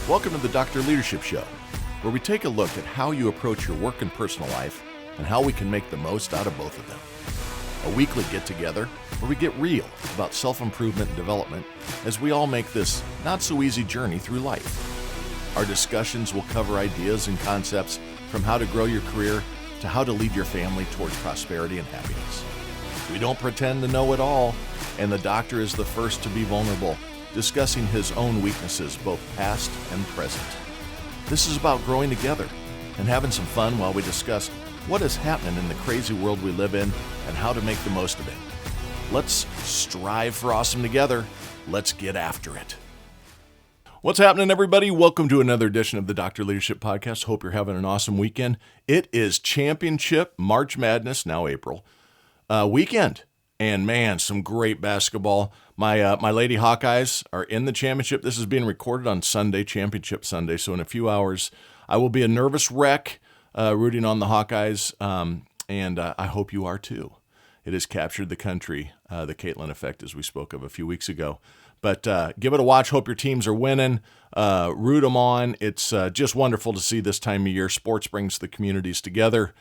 Welcome to the Dr. Leadership Show, where we take a look at how you approach your work and personal life and how we can make the most out of both of them. A weekly get-together where we get real about self-improvement and development as we all make this not-so-easy journey through life. Our discussions will cover ideas and concepts from how to grow your career to how to lead your family towards prosperity and happiness. We don't pretend to know it all, and the doctor is the first to be vulnerable, discussing his own weaknesses, both past and present. This is about growing together and having some fun while we discuss what is happening in the crazy world we live in and how to make the most of it. Let's strive for awesome together. Let's get after it. What's happening, everybody? Welcome to another edition of the Dr. Leadership Podcast. Hope you're having an awesome weekend. It is Championship March Madness, now April, weekend. And man, some great basketball. My Lady Hawkeyes are in the championship. This is being recorded on Sunday, Championship Sunday. So in a few hours, I will be a nervous wreck rooting on the Hawkeyes, and I hope you are too. It has captured the country, the Caitlin effect, as we spoke of a few weeks ago. But give it a watch. Hope your teams are winning. Root them on. It's just wonderful to see this time of year. Sports brings the communities together.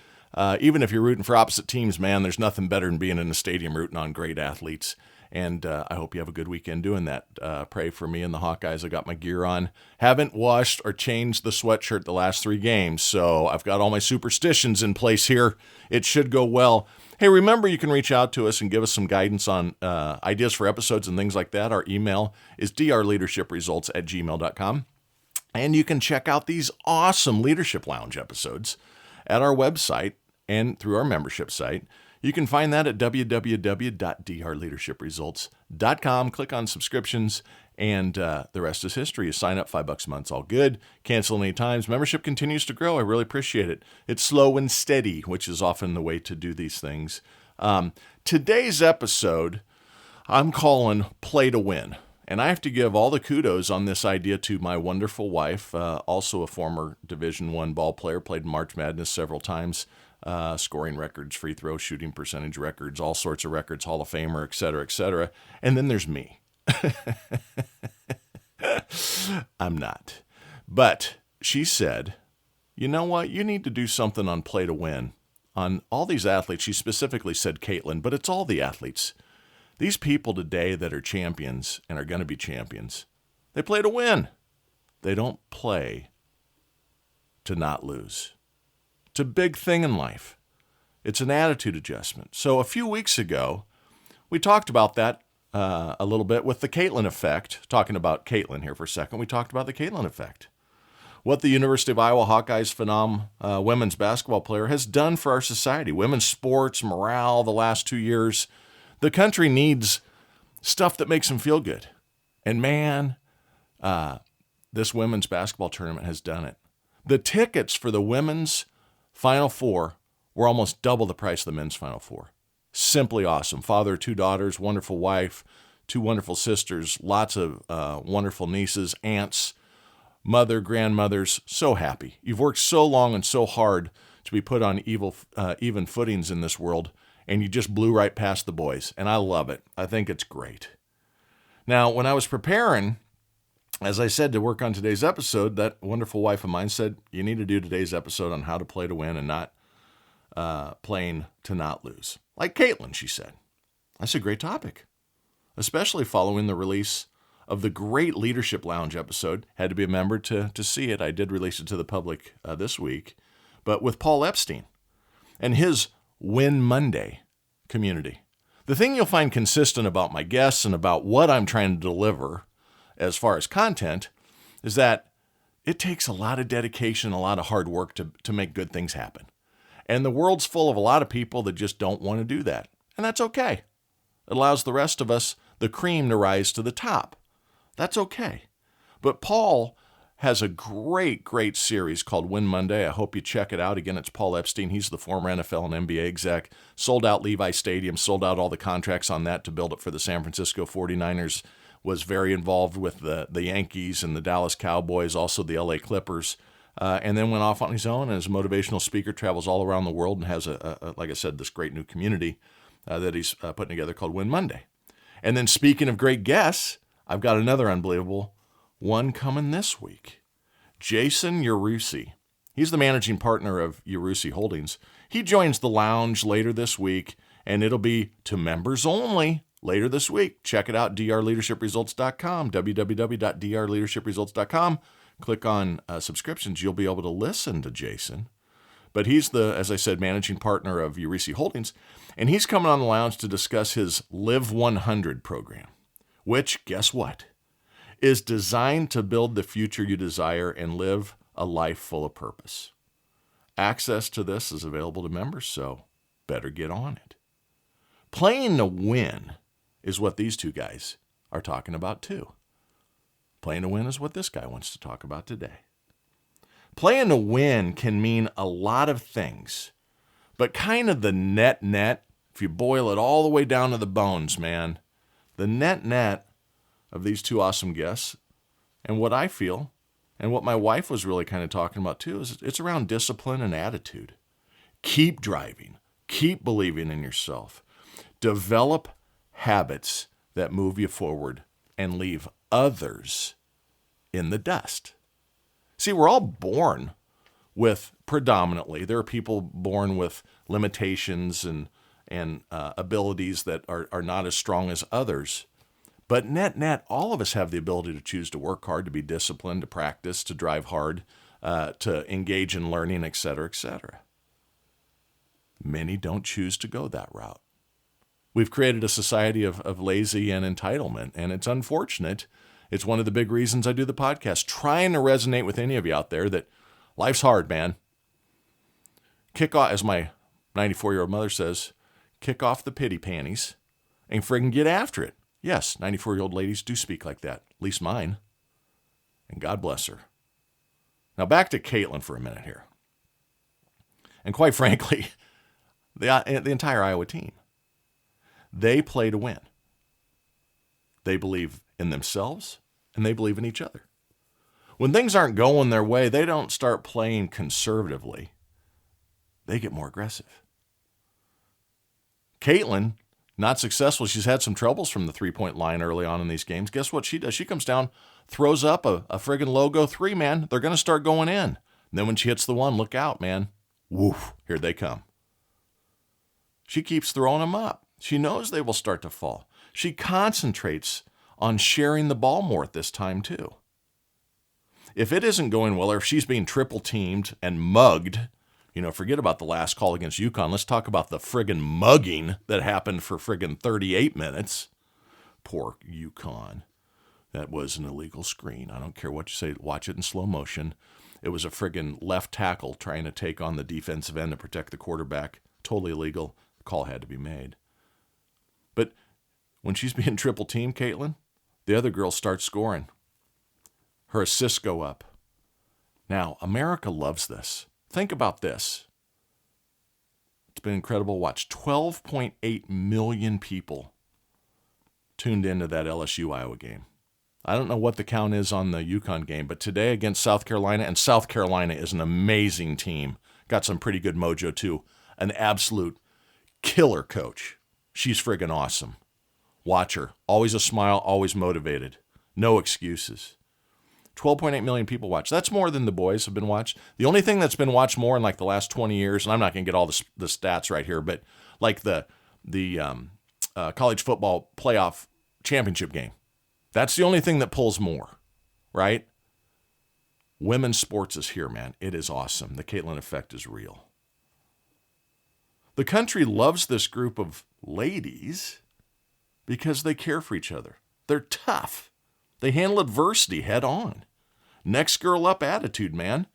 Even if you're rooting for opposite teams, man, there's nothing better than being in a stadium rooting on great athletes. And I hope you have a good weekend doing that. Pray for me and the Hawkeyes. I got my gear on. Haven't washed or changed the sweatshirt the last 3 games, so I've got all my superstitions in place here. It should go well. Hey, remember, you can reach out to us and give us some guidance on ideas for episodes and things like that. Our email is drleadershipresults@gmail.com. And you can check out these awesome Leadership Lounge episodes at our website and through our membership site. You can find that at www.drleadershipresults.com. Click on subscriptions, and the rest is history. You sign up, $5 a month's all good. Cancel any times. Membership continues to grow. I really appreciate it. It's slow and steady, which is often the way to do these things. Today's episode, I'm calling Play to Win. And I have to give all the kudos on this idea to my wonderful wife, also a former Division I ball player, played in March Madness several times, scoring records, free throw, shooting percentage records, all sorts of records, Hall of Famer, et cetera, et cetera. And then there's me. I'm not. But she said, you know what? You need to do something on Play to Win. On all these athletes, she specifically said Caitlin, but it's all the athletes. These people today that are champions and are going to be champions, they play to win. They don't play to not lose. It's a big thing in life. It's an attitude adjustment. So a few weeks ago, we talked about that a little bit with the Caitlin effect. Talking about Caitlin here for a second, we talked about the Caitlin effect. What the University of Iowa Hawkeyes phenom women's basketball player has done for our society. Women's sports, morale, the last 2 years. The country needs stuff that makes them feel good. And man, this women's basketball tournament has done it. The tickets for the women's Final Four were almost double the price of the men's Final Four. Simply awesome. Father of 2 daughters, wonderful wife, 2 wonderful sisters, lots of wonderful nieces, aunts, mother, grandmothers. So happy. You've worked so long and so hard to be put on even footings in this world, and you just blew right past the boys. And I love it. I think it's great. Now, when I was preparing, as I said, to work on today's episode, that wonderful wife of mine said, you need to do today's episode on how to play to win and not playing to not lose. Like Caitlin, she said. That's a great topic, especially following the release of the great Leadership Lounge episode. Had to be a member to see it. I did release it to the public this week, but with Paul Epstein and his Win Monday community. The thing you'll find consistent about my guests and about what I'm trying to deliver as far as content is that it takes a lot of dedication, a lot of hard work to make good things happen. And the world's full of a lot of people that just don't want to do that. And that's okay. It allows the rest of us, the cream, to rise to the top. That's okay. But Paul has a great, great series called Win Monday. I hope you check it out. Again, it's Paul Epstein. He's the former NFL and NBA exec. Sold out Levi Stadium, sold out all the contracts on that to build it for the San Francisco 49ers. Was very involved with the Yankees and the Dallas Cowboys, also the LA Clippers. And then went off on his own as a motivational speaker, travels all around the world, and has, like I said, this great new community that he's putting together called Win Monday. And then speaking of great guests, I've got another unbelievable one coming this week. Jason Yarusi. He's the managing partner of Yarusi Holdings. He joins the lounge later this week, and it'll be to members only later this week. Check it out, drleadership.results.com, www.drleadership.results.com. Click on subscriptions. You'll be able to listen to Jason. But he's the, as I said, managing partner of Yarusi Holdings, and he's coming on the lounge to discuss his Live 100 program, which, guess what, is designed to build the future you desire and live a life full of purpose. Access to this is available to members, so better get on it. Playing to win is what these two guys are talking about too. Playing to win is what this guy wants to talk about today. Playing to win can mean a lot of things, but kind of the net, if you boil it all the way down to the bones, man, the net of these two awesome guests and what I feel and what my wife was really kind of talking about too is it's around discipline and attitude. Keep driving. Keep believing in yourself. Develop habits that move you forward and leave others in the dust. See, we're all born with predominantly, there are people born with limitations and abilities that are not as strong as others. But net, all of us have the ability to choose to work hard, to be disciplined, to practice, to drive hard, to engage in learning, et cetera, et cetera. Many don't choose to go that route. We've created a society of lazy and entitlement, and it's unfortunate. It's one of the big reasons I do the podcast, trying to resonate with any of you out there that life's hard, man. Kick off, as my 94-year-old mother says, kick off the pity panties and friggin' get after it. Yes, 94-year-old ladies do speak like that, at least mine. And God bless her. Now back to Caitlin for a minute here. And quite frankly, the entire Iowa team, they play to win. They believe in themselves, and they believe in each other. When things aren't going their way, they don't start playing conservatively. They get more aggressive. Caitlin, not successful. She's had some troubles from the three-point line early on in these games. Guess what she does? She comes down, throws up a friggin' logo three, man. They're going to start going in. And then when she hits the one, look out, man. Woof, here they come. She keeps throwing them up. She knows they will start to fall. She concentrates on sharing the ball more at this time, too. If it isn't going well, or if she's being triple-teamed and mugged, forget about the last call against UConn. Let's talk about the friggin' mugging that happened for friggin' 38 minutes. Poor UConn. That was an illegal screen. I don't care what you say. Watch it in slow motion. It was a friggin' left tackle trying to take on the defensive end to protect the quarterback. Totally illegal. The call had to be made. But when she's being triple-teamed, Caitlin, the other girls start scoring. Her assists go up. Now, America loves this. Think about this. It's been incredible to watch. 12.8 million people tuned into that LSU-Iowa game. I don't know what the count is on the UConn game, but today against South Carolina, and South Carolina is an amazing team. Got some pretty good mojo, too. An absolute killer coach. She's friggin' awesome. Watch her. Always a smile, always motivated. No excuses. 12.8 million people watch. That's more than the boys have been watched. The only thing that's been watched more in like the last 20 years, and I'm not going to get all the stats right here, but like the college football playoff championship game. That's the only thing that pulls more, right? Women's sports is here, man. It is awesome. The Caitlin effect is real. The country loves this group of ladies because they care for each other. They're tough. They handle adversity head on. Next girl up attitude, man.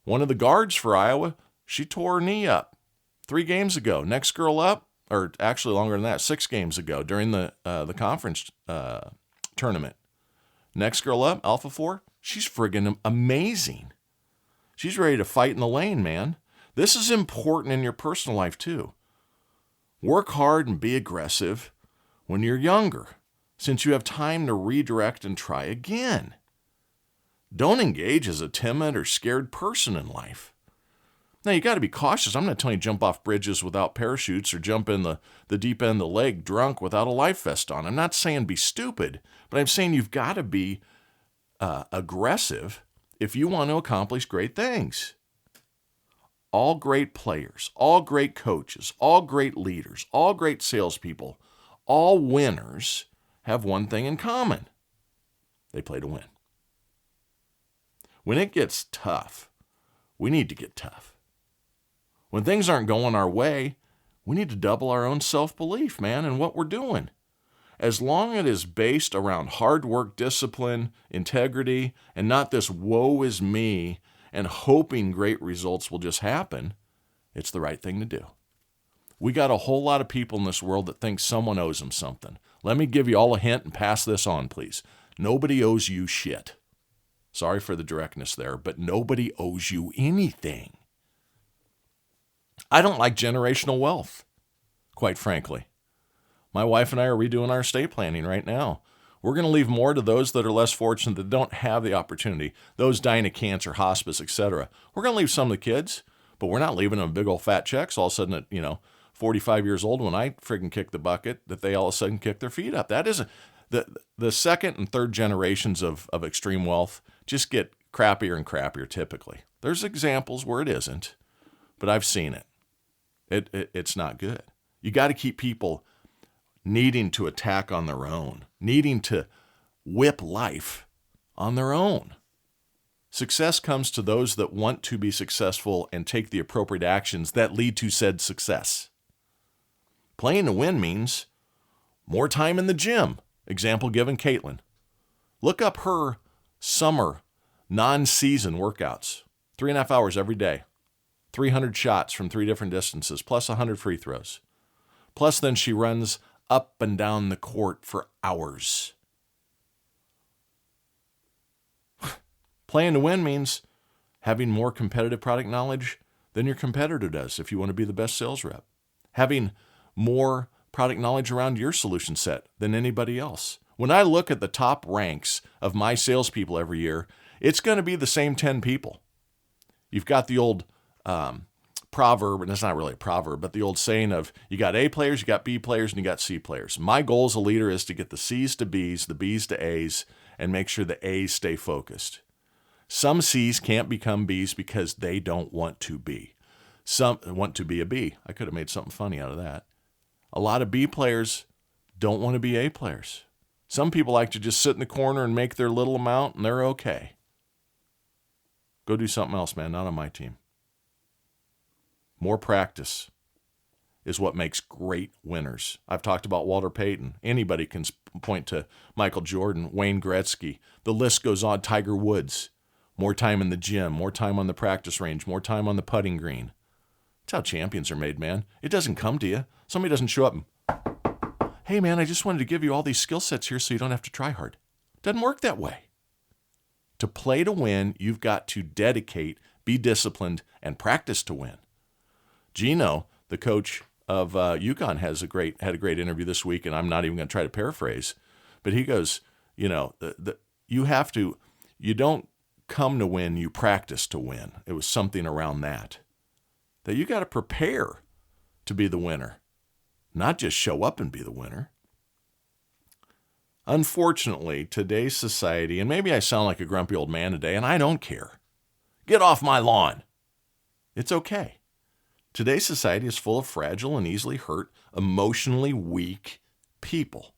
One of the guards for Iowa, she tore her knee up 3 games ago. Next girl up, or actually longer than that, 6 games ago during the conference tournament. Next girl up, Alpha 4, she's friggin' amazing. She's ready to fight in the lane, man. This is important in your personal life, too. Work hard and be aggressive when you're younger, since you have time to redirect and try again. Don't engage as a timid or scared person in life. Now, you got to be cautious. I'm not telling you jump off bridges without parachutes or jump in the deep end of the lake drunk without a life vest on. I'm not saying be stupid, but I'm saying you've got to be aggressive if you want to accomplish great things. All great players, all great coaches, all great leaders, all great salespeople, all winners have one thing in common. They play to win. When it gets tough, we need to get tough. When things aren't going our way, we need to double our own self-belief, man, in what we're doing. As long as it is based around hard work, discipline, integrity, and not this woe is me and hoping great results will just happen, it's the right thing to do. We got a whole lot of people in this world that think someone owes them something. Let me give you all a hint and pass this on, please. Nobody owes you shit. Sorry for the directness there, but nobody owes you anything. I don't like generational wealth, quite frankly. My wife and I are redoing our estate planning right now. We're going to leave more to those that are less fortunate, that don't have the opportunity, those dying of cancer, hospice, etc. We're going to leave some of the kids, but we're not leaving them big old fat checks all of a sudden at, 45 years old when I friggin' kick the bucket, that they all of a sudden kick their feet up. That isn't the second and third generations of extreme wealth just get crappier and crappier typically. There's examples where it isn't, but I've seen it. It's not good. You got to keep people needing to attack on their own, needing to whip life on their own. Success comes to those that want to be successful and take the appropriate actions that lead to said success. Playing to win means more time in the gym. Example given, Caitlin. Look up her summer non-season workouts. 3.5 hours every day. 300 shots from 3 different distances, plus 100 free throws. Plus then she runs up and down the court for hours. Playing to win means having more competitive product knowledge than your competitor does if you want to be the best sales rep. Having more product knowledge around your solution set than anybody else. When I look at the top ranks of my salespeople every year, it's going to be the same 10 people. You've got the old proverb, and it's not really a proverb, but the old saying of you got A players, you got B players, and you got C players. My goal as a leader is to get the C's to B's, the B's to A's, and make sure the A's stay focused. Some C's can't become B's because they don't want to be. Some want to be a B. I could have made something funny out of that. A lot of B players don't want to be A players. Some people like to just sit in the corner and make their little amount, and they're okay. Go do something else, man. Not on my team. More practice is what makes great winners. I've talked about Walter Payton. Anybody can point to Michael Jordan, Wayne Gretzky. The list goes on. Tiger Woods. More time in the gym, more time on the practice range, more time on the putting green. That's how champions are made, man. It doesn't come to you. Somebody doesn't show up and, hey, man, I just wanted to give you all these skill sets here so you don't have to try hard. It doesn't work that way. To play to win, you've got to dedicate, be disciplined, and practice to win. Gino, the coach of UConn, had a great interview this week, and I'm not even going to try to paraphrase, but he goes, you don't come to win, you practice to win. It was something around that you got to prepare to be the winner, not just show up and be the winner. Unfortunately, today's society, and maybe I sound like a grumpy old man today, and I don't care. Get off my lawn. It's okay. Today's society is full of fragile and easily hurt, emotionally weak people.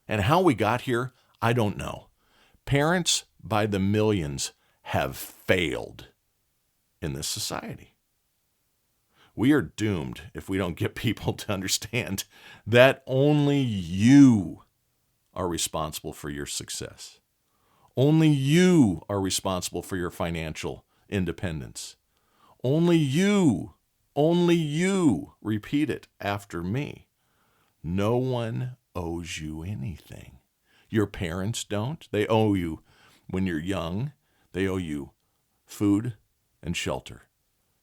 And how we got here, I don't know. Parents by the millions have failed in this society. We are doomed if we don't get people to understand that only you are responsible for your success. Only you are responsible for your financial independence. Only you, repeat it after me. No one owes you anything. Your parents don't. They owe you when you're young. They owe you food and shelter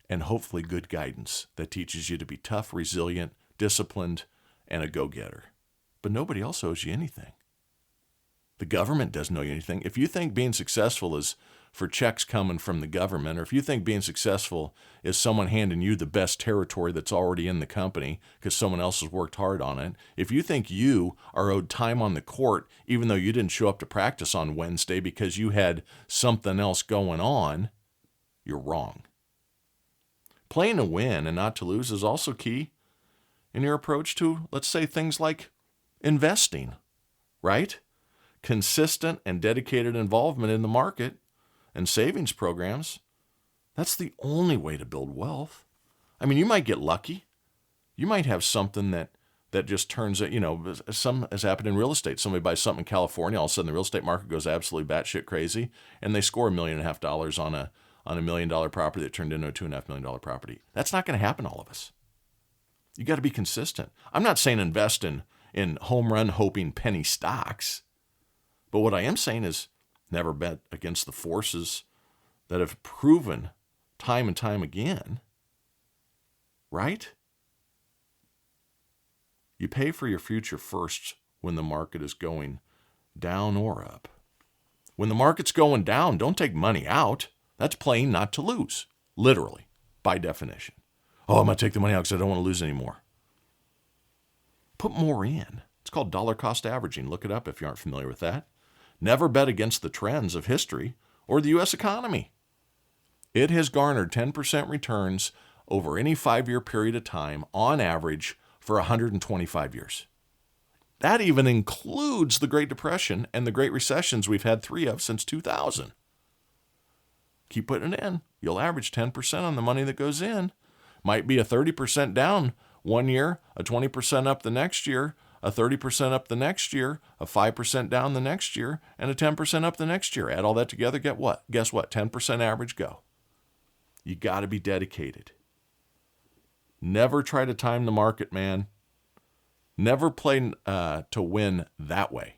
and hopefully good guidance that teaches you to be tough, resilient, disciplined, and a go-getter. But nobody else owes you anything. The government doesn't owe you anything. If you think being successful is for checks coming from the government, or if you think being successful is someone handing you the best territory that's already in the company because someone else has worked hard on it, if you think you are owed time on the court even though you didn't show up to practice on Wednesday because you had something else going on, you're wrong. Playing to win and not to lose is also key in your approach to, let's say, things like investing, right? Consistent and dedicated involvement in the market and savings programs, that's the only way to build wealth. I mean, you might get lucky. You might have something that just turns out, some has happened in real estate. Somebody buys something in California, all of a sudden the real estate market goes absolutely batshit crazy, and they score $1.5 million on a $1 million property that turned into a $2.5 million property. That's not going to happen to all of us. You got to be consistent. I'm not saying invest in home run hoping penny stocks, but what I am saying is never bet against the forces that have proven time and time again, right? You pay for your future first when the market is going down or up. When the market's going down, don't take money out. That's playing not to lose, literally, by definition. Oh, I'm going to take the money out because I don't want to lose anymore. Put more in. It's called dollar cost averaging. Look it up if you aren't familiar with that. Never bet against the trends of history or the U.S. economy. It has garnered 10% returns over any 5-year period of time on average for 125 years. That even includes the Great Depression and the Great Recessions we've had 3 of since 2000. Keep putting it in. You'll average 10% on the money that goes in. Might be a 30% down one year, a 20% up the next year, a 30% up the next year, a 5% down the next year, and a 10% up the next year. Add all that together, get what? Guess what? 10% average, go. You got to be dedicated. Never try to time the market, man. Never play to win that way.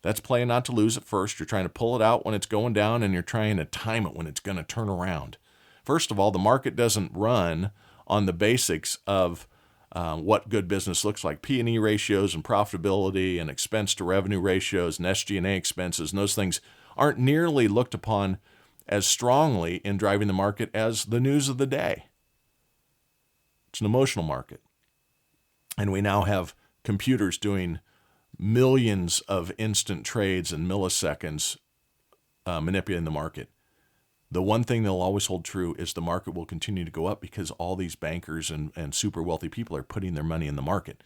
That's playing not to lose at first. You're trying to pull it out when it's going down, and you're trying to time it when it's going to turn around. First of all, the market doesn't run on the basics of what good business looks like. P&E ratios and profitability and expense to revenue ratios and SG&A expenses, and those things aren't nearly looked upon as strongly in driving the market as the news of the day. It's an emotional market. And we now have computers doing millions of instant trades in milliseconds manipulating the market. The one thing they'll always hold true is the market will continue to go up because all these bankers and super wealthy people are putting their money in the market.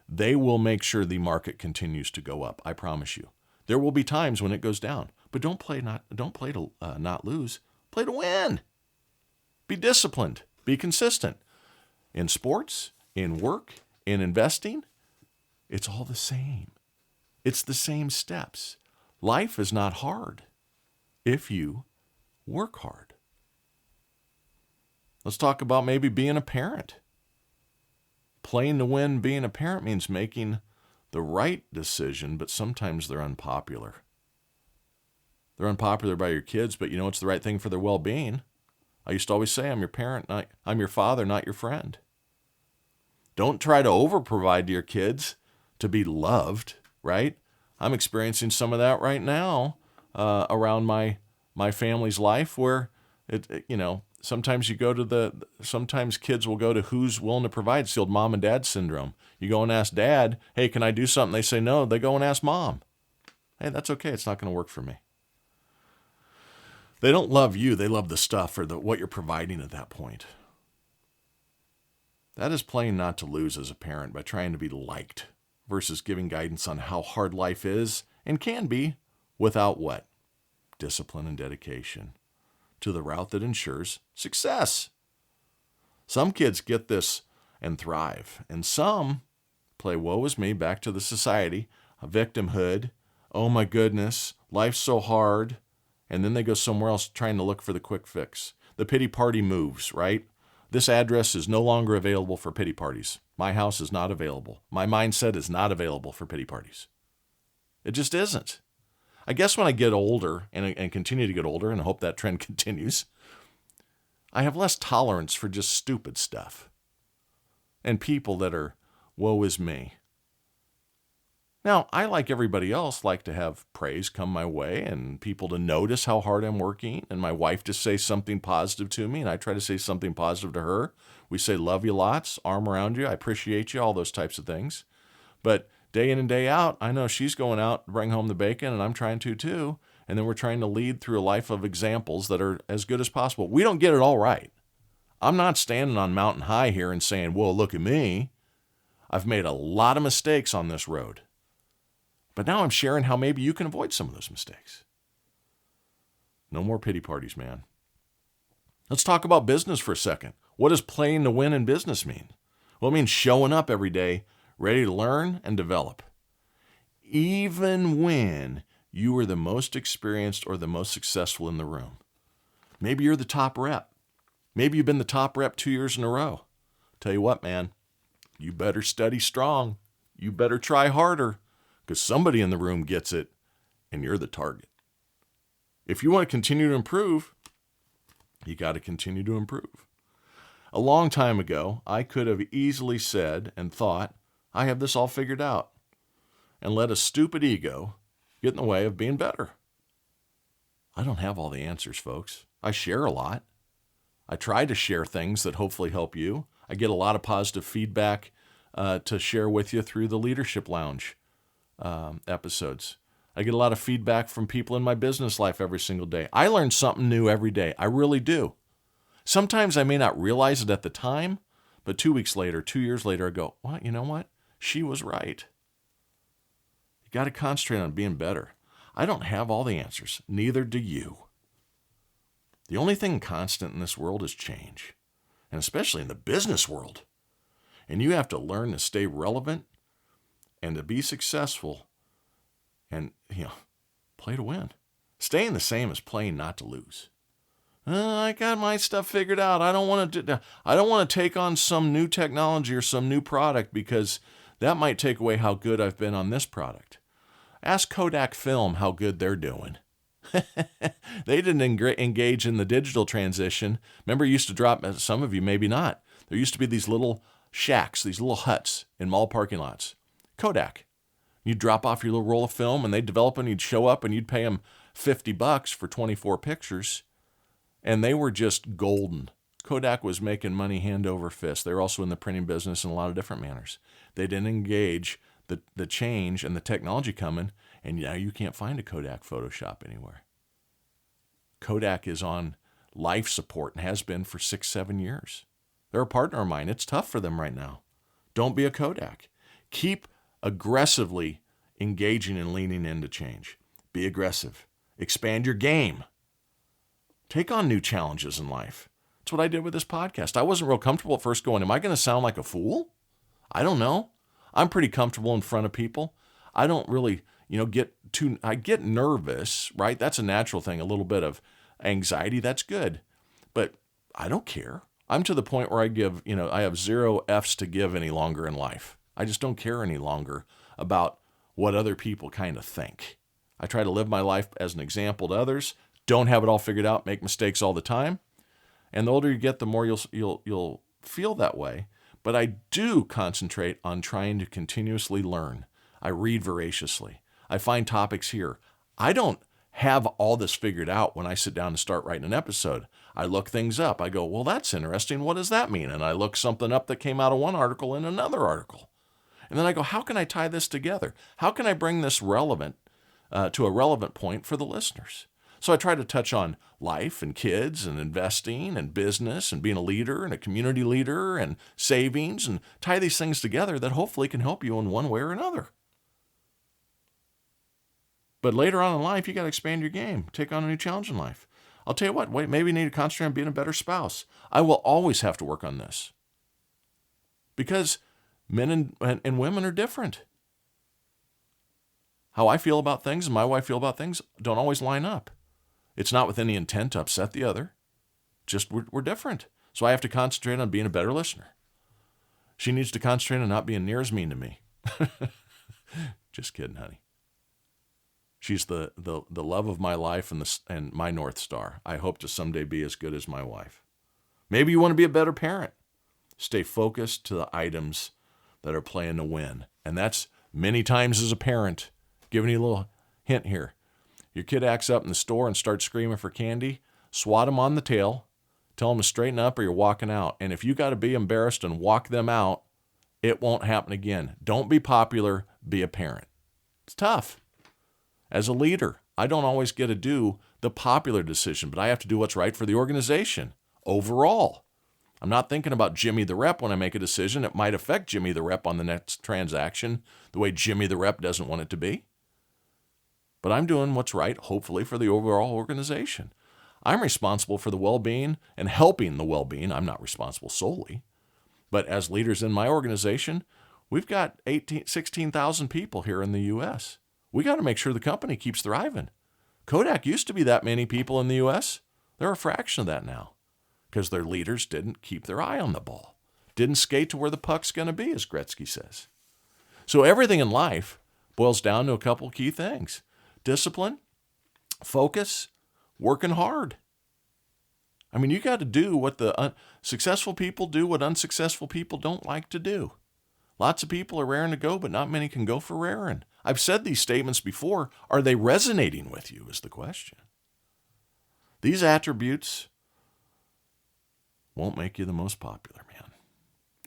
They will make sure the market continues to go up. I promise you. There will be times when it goes down, but don't play to not lose. Play to win. Be disciplined. Be consistent. In sports, in work, in investing, it's all the same. It's the same steps. Life is not hard if you work hard. Let's talk about maybe being a parent. Playing to win being a parent means making the right decision, but sometimes they're unpopular. They're unpopular by your kids, but you know it's the right thing for their well-being. I used to always say, I'm your parent, I'm your father, not your friend. Don't try to over-provide to your kids to be loved, right? I'm experiencing some of that right now around my family's life, where sometimes sometimes kids will go to who's willing to provide. It's the old mom and dad syndrome. You go and ask dad, hey, can I do something? They say no. They go and ask mom. Hey, that's okay. It's not going to work for me. They don't love you. They love the stuff or what you're providing at that point. That is playing not to lose as a parent by trying to be liked versus giving guidance on how hard life is and can be without what? Discipline and dedication to the route that ensures success. Some kids get this and thrive, and some play woe is me back to the society, a victimhood. Oh my goodness, life's so hard. And then they go somewhere else trying to look for the quick fix. The pity party moves, right? This address is no longer available for pity parties. My house is not available. My mindset is not available for pity parties. It just isn't. I guess when I get older and continue to get older, and I hope that trend continues, I have less tolerance for just stupid stuff and people that are woe is me. Now, I, like everybody else, like to have praise come my way and people to notice how hard I'm working, and my wife to say something positive to me, and I try to say something positive to her. We say, love you lots, arm around you, I appreciate you, all those types of things. But day in and day out, I know she's going out to bring home the bacon, and I'm trying to too. And then we're trying to lead through a life of examples that are as good as possible. We don't get it all right. I'm not standing on mountain high here and saying, well, look at me. I've made a lot of mistakes on this road. But now I'm sharing how maybe you can avoid some of those mistakes. No more pity parties, man. Let's talk about business for a second. What does playing to win in business mean? Well, it means showing up every day, ready to learn and develop. Even when you are the most experienced or the most successful in the room. Maybe you're the top rep. Maybe you've been the top rep 2 years in a row. Tell you what, man, you better study strong. You better try harder, because somebody in the room gets it and you're the target. If you want to continue to improve, you got to continue to improve. A long time ago, I could have easily said and thought, I have this all figured out, and let a stupid ego get in the way of being better. I don't have all the answers, folks. I share a lot. I try to share things that hopefully help you. I get a lot of positive feedback to share with you through the Leadership Lounge episodes. I get a lot of feedback from people in my business life every single day. I learn something new every day. I really do. Sometimes I may not realize it at the time, but 2 weeks later, 2 years later, I go, well, you know what? She was right. You got to concentrate on being better. I don't have all the answers. Neither do you. The only thing constant in this world is change, and especially in the business world. And you have to learn to stay relevant and to be successful and, play to win. Staying the same is playing not to lose. I got my stuff figured out. I don't want to take on some new technology or some new product because that might take away how good I've been on this product. Ask Kodak Film how good they're doing. They didn't engage in the digital transition. Remember, you used to drop, some of you maybe not. There used to be these little shacks, these little huts in mall parking lots. Kodak. You'd drop off your little roll of film and they'd develop and you'd show up and you'd pay them $50 for 24 pictures. And they were just golden. Kodak was making money hand over fist. They were also in the printing business in a lot of different manners. They didn't engage the change and the technology coming, and now you can't find a Kodak Photoshop anywhere. Kodak is on life support and has been for 6-7 years. They're a partner of mine. It's tough for them right now. Don't be a Kodak. Keep aggressively engaging and leaning into change. Be aggressive. Expand your game. Take on new challenges in life. That's what I did with this podcast. I wasn't real comfortable at first going, am I going to sound like a fool? I don't know. I'm pretty comfortable in front of people. I don't really, I get nervous, right? That's a natural thing. A little bit of anxiety, that's good. But I don't care. I'm to the point where I have 0 F's to give any longer in life. I just don't care any longer about what other people kind of think. I try to live my life as an example to others. Don't have it all figured out, make mistakes all the time. And the older you get, the more you'll feel that way. But I do concentrate on trying to continuously learn. I read voraciously. I find topics here. I don't have all this figured out when I sit down to start writing an episode. I look things up. I go, well, that's interesting. What does that mean? And I look something up that came out of one article in another article. And then I go, how can I tie this together? How can I bring this relevant to a relevant point for the listeners? So I try to touch on life and kids and investing and business and being a leader and a community leader and savings and tie these things together that hopefully can help you in one way or another. But later on in life, you got to expand your game, take on a new challenge in life. I'll tell you what, maybe you need to concentrate on being a better spouse. I will always have to work on this because men and women are different. How I feel about things and my wife feel about things don't always line up. It's not with any intent to upset the other. Just we're different. So I have to concentrate on being a better listener. She needs to concentrate on not being near as mean to me. Just kidding, honey. She's the love of my life and my North Star. I hope to someday be as good as my wife. Maybe you want to be a better parent. Stay focused to the items that are playing to win. And that's Many times as a parent, giving you a little hint here. Your kid acts up in the store and starts screaming for candy, swat him on the tail, tell him to straighten up or you're walking out. And if you got to be embarrassed and walk them out, it won't happen again. Don't be popular, be a parent. It's tough. As a leader, I don't always get to do the popular decision, but I have to do what's right for the organization overall. I'm not thinking about Jimmy the rep when I make a decision. It might affect Jimmy the rep on the next transaction the way Jimmy the rep doesn't want it to be. But I'm doing what's right, hopefully, for the overall organization. I'm responsible for the well-being and helping the well-being. I'm not responsible solely. But as leaders in my organization, we've got 16,000 people here in the U.S. We got to make sure the company keeps thriving. Kodak used to be that many people in the U.S. They're a fraction of that now because their leaders didn't keep their eye on the ball, didn't skate to where the puck's going to be, as Gretzky says. So everything in life boils down to a couple key things. Discipline, focus, working hard. I mean, you got to do what the successful people do, what unsuccessful people don't like to do. Lots of people are raring to go, but not many can go for raring. I've said these statements before. Are they resonating with you is the question. These attributes won't make you the most popular, man.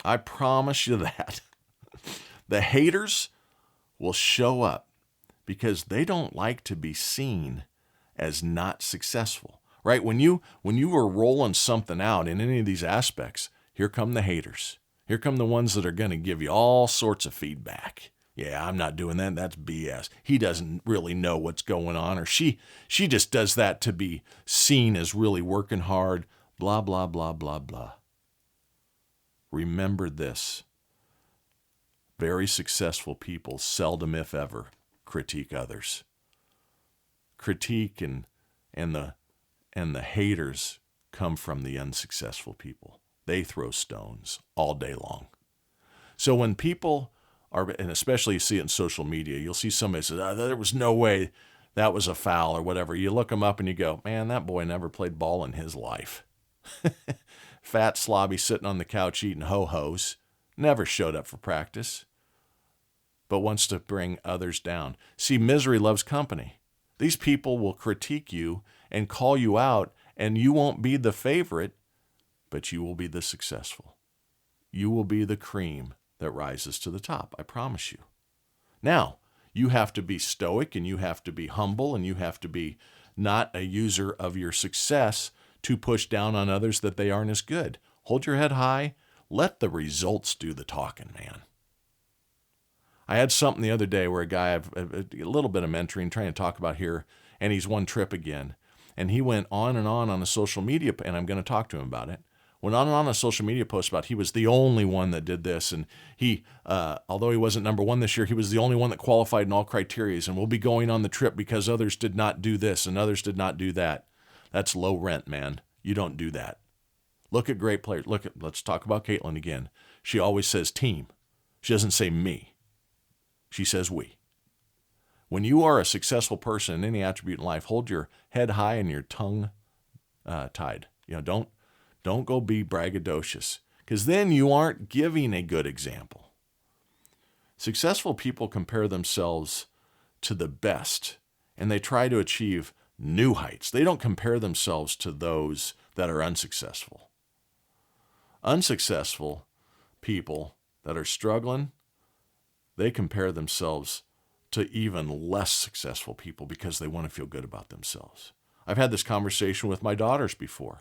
I promise you that. The haters will show up because they don't like to be seen as not successful, right? When you are rolling something out in any of these aspects, here come the haters. Here come the ones that are going to give you all sorts of feedback. Yeah, I'm not doing that. That's BS. He doesn't really know what's going on, or she just does that to be seen as really working hard, blah, blah, blah, blah, blah. Remember this. Very successful people seldom, if ever, critique others. Critique and the haters come from the unsuccessful people. They throw stones all day long. So when people are, and especially you see it in social media, you'll see somebody say, there was no way that was a foul or whatever. You look them up and you go, man, that boy never played ball in his life. Fat, slobby, sitting on the couch eating ho-hos, never showed up for practice, but wants to bring others down. See, misery loves company. These people will critique you and call you out, and you won't be the favorite, but you will be the successful. You will be the cream that rises to the top, I promise you. Now, you have to be stoic, and you have to be humble, and you have to be not a user of your success to push down on others that they aren't as good. Hold your head high. Let the results do the talking, man. I had something the other day where a guy, I've a little bit of mentoring, trying to talk about here, and he's one trip again. And he went on and on a social media, and I'm going to talk to him about it. Went on and on a social media post about he was the only one that did this. And he, although he wasn't number one this year, he was the only one that qualified in all criteria. And we'll be going on the trip because others did not do this and others did not do that. That's low rent, man. You don't do that. Look at great players. Let's talk about Caitlin again. She always says team. She doesn't say me. She says we. When you are a successful person in any attribute in life, hold your head high and your tongue tied. Don't go be braggadocious, because then you aren't giving a good example. Successful people compare themselves to the best, and they try to achieve new heights. They don't compare themselves to those that are unsuccessful. Unsuccessful people that are struggling, they compare themselves to even less successful people because they want to feel good about themselves. I've had this conversation with my daughters before.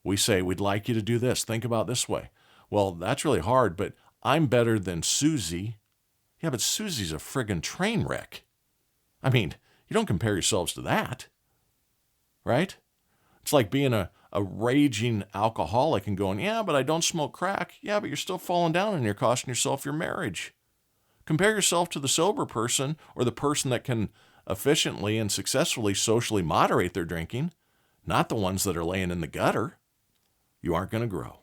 We say, we'd like you to do this. Think about it this way. Well, that's really hard, but I'm better than Susie. Yeah, but Susie's a friggin' train wreck. I mean, you don't compare yourselves to that, right? It's like being a raging alcoholic and going, yeah, but I don't smoke crack. Yeah, but you're still falling down and you're costing yourself your marriage. Compare yourself to the sober person or the person that can efficiently and successfully socially moderate their drinking, not the ones that are laying in the gutter. You aren't going to grow.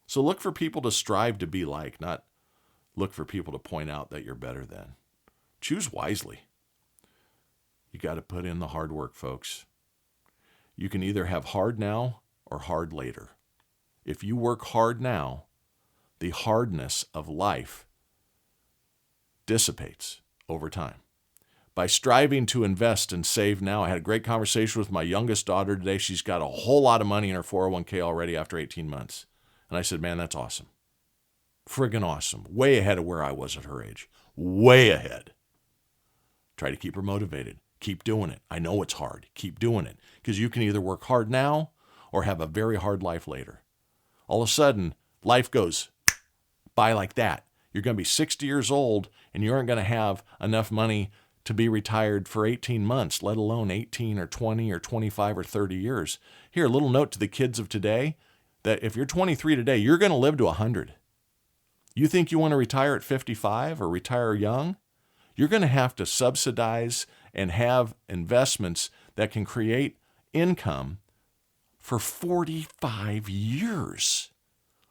So look for people to strive to be like, not look for people to point out that you're better than. Choose wisely. You got to put in the hard work, folks. You can either have hard now or hard later. If you work hard now, the hardness of life dissipates over time. By striving to invest and save now, I had a great conversation with my youngest daughter today. She's got a whole lot of money in her 401k already after 18 months. And I said, man, that's awesome. Friggin' awesome. Way ahead of where I was at her age. Way ahead. Try to keep her motivated. Keep doing it. I know it's hard. Keep doing it. Because you can either work hard now or have a very hard life later. All of a sudden, life goes by like that. You're going to be 60 years old and you aren't going to have enough money to be retired for 18 months, let alone 18 or 20 or 25 or 30 years. Here, a little note to the kids of today that if you're 23 today, you're going to live to 100. You think you want to retire at 55 or retire young? You're going to have to subsidize and have investments that can create income for 45 years.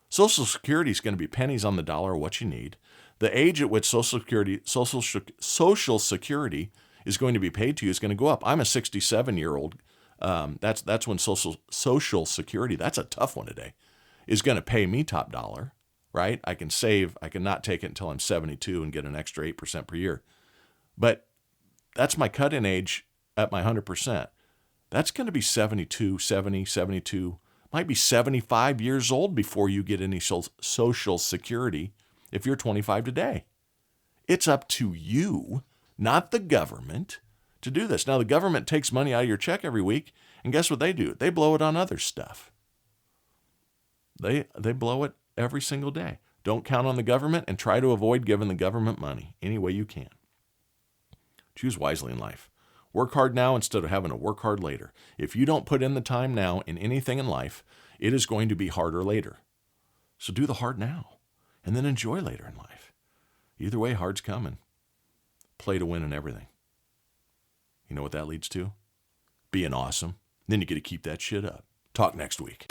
Social Security is going to be pennies on the dollar of what you need. The age at which Social Security is going to be paid to you is going to go up. I'm a 67-year-old. That's when Social Security, that's a tough one today, is going to pay me top dollar, right? I can save. I can not take it until I'm 72 and get an extra 8% per year. But that's my cut-in age at my 100%. That's going to be 72, 70, 72, might be 75 years old before you get any Social Security if you're 25 today. It's up to you, not the government, to do this. Now, the government takes money out of your check every week, and guess what they do? They blow it on other stuff. They blow it every single day. Don't count on the government and try to avoid giving the government money any way you can. Choose wisely in life. Work hard now instead of having to work hard later. If you don't put in the time now in anything in life, it is going to be harder later. So do the hard now and then enjoy later in life. Either way, hard's coming. Play to win and everything. You know what that leads to? Being awesome. Then you get to keep that shit up. Talk next week.